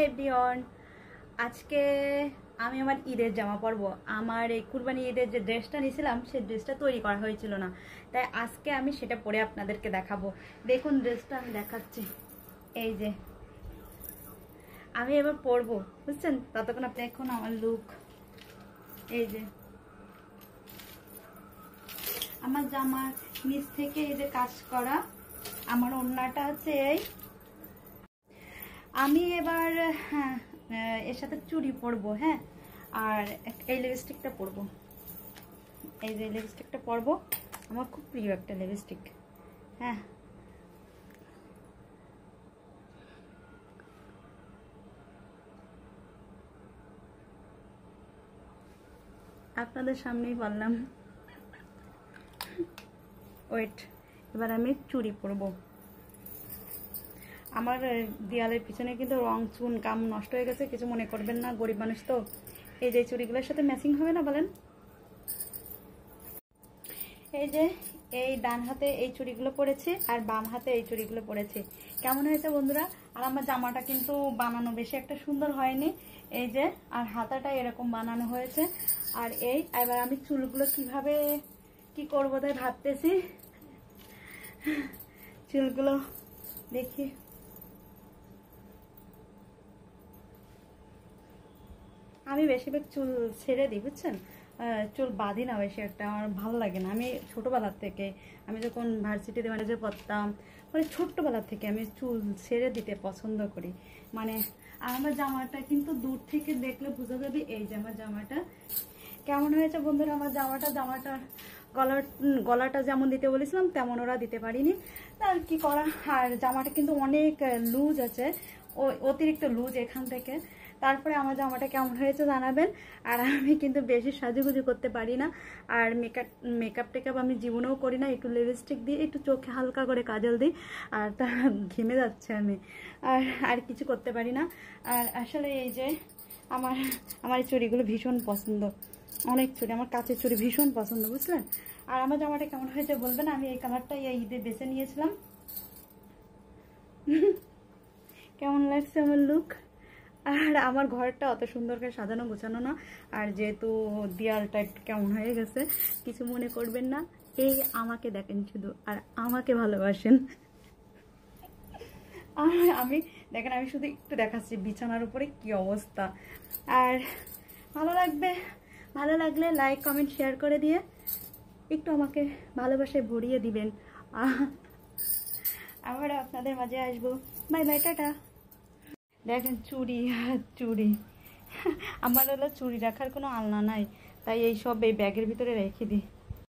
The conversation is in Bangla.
এভরিওয়ান, আজকে আমি আমার ঈদের জামা পরবো। আমার এই কুরবানি ঈদের যে ড্রেসটা নিয়েছিলাম সেই ড্রেসটা তৈরি করা হয়েছিল না, তাই আজকে আমি সেটা পরে আপনাদেরকে দেখাবো। দেখুন ড্রেসটা আমি দেখাচ্ছি, এই যে আমি এবার পরবো, বুঝছেন? ততক্ষণ আপনি এখন আমার লুক, এই যে আমার জামার নিচ থেকে এই যে কাজ করা, আমার ওড়নাটা আছে এই। আমি এবার এর সাথে চুড়ি পরবো, হ্যাঁ, আর এই লিপস্টিকটা পরবো, এই যে লিপস্টিকটা পরবো, আমার খুব প্রিয় একটা লিপস্টিক। হ্যাঁ, আপনাদের সামনেই বললাম। ওয়েট, এবার আমি চুড়ি পরবো। আমার দেয়ালের পিছনে কিন্তু রং চুন কাম নষ্ট হয়ে গেছে, কিছু মনে করবেন না, গরিব মানুষ তো। এই যে চুড়িগুলোর সাথে ম্যাচিং হবে না বলেন? এই যে এই ডান হাতে এই চুড়িগুলো পরেছি আর বাম হাতে এই চুড়িগুলো পরেছি। কেমন হয়েছে বন্ধুরা? আর আমার জামাটা কিন্তু বানানো বেশি একটা সুন্দর হয়নি, এই যে, আর হাতাটা এরকম বানানো হয়েছে। আর এই এবার আমি চুলগুলো কিভাবে কি করবো তাই ভাবতেছি। চুলগুলো দেখি, আমি বেশিরভাগ চুল ছেড়ে দিই, বুঝছেন? চুল বাঁধি না বেশি একটা, আমার ভালো লাগে না। আমি ছোটোবেলার থেকে, আমি যখন ভার্সিটিতে মানে যে পড়তাম, মানে ছোট্টবেলার থেকে আমি চুল ছেড়ে দিতে পছন্দ করি। মানে আমার জামাটা কিন্তু দূর থেকে দেখলে বোঝা যাবে। এই যে আমার জামাটা কেমন হয়েছে বন্ধুরা? আমার জামাটা গলাটা যেমন দিতে বলেছিলাম তেমন ওরা দিতে পারিনি, আর কি করা। আর জামাটা কিন্তু অনেক লুজ আছে, অতিরিক্ত লুজ এখান থেকে। তারপরে আমার জামাটা কেমন হয়েছে জানাবেন। আর আমি কিন্তু বেশি সাজুগুজু করতে পারি না, আর মেকআপ টেকআপ আমি জীবনেও করি না। একটু লিপস্টিক দিই, একটু চোখে হালকা করে কাজল দিই, আর তা ঘেমে যাচ্ছে আমি, আর কিছু করতে পারি না। আর আসলে এই যে আমার এই চুড়িগুলো ভীষণ পছন্দ, অনেক চুড়ি, আমার কাচের চুড়ি ভীষণ পছন্দ, বুঝলেন? আর আমার জামাটা কেমন হয়েছে বলবেন? আমি এই কালারটাই এই ঈদে বেছে নিয়েছিলাম। কেমন লাগছে আমার লুক? আর আমার ঘরটা অত সুন্দর করে সাজানো গোছানো না, আর যেহেতু দেয়ালটা একটু কেমন হয়ে গেছে, কিছু মনে করবেন না। এই আমাকে দেখেন শুধু, আর আমাকে ভালোবাসেন। আর আমি দেখেন, আমি শুধু একটু দেখাচ্ছি বিছানার উপরে কি অবস্থা। আর ভালো লাগলে লাইক কমেন্ট শেয়ার করে দিয়ে একটু আমাকে ভালোবাসায় ভরিয়ে দিবেন। আবার আপনাদের মাঝে আসবো। Bye bye, tata. দেখেন চুড়ি আর চুড়ি, আমার হলো চুড়ি রাখার কোনো আলনা নাই, তাই এই সব এই ব্যাগের ভিতরে রেখে দিই।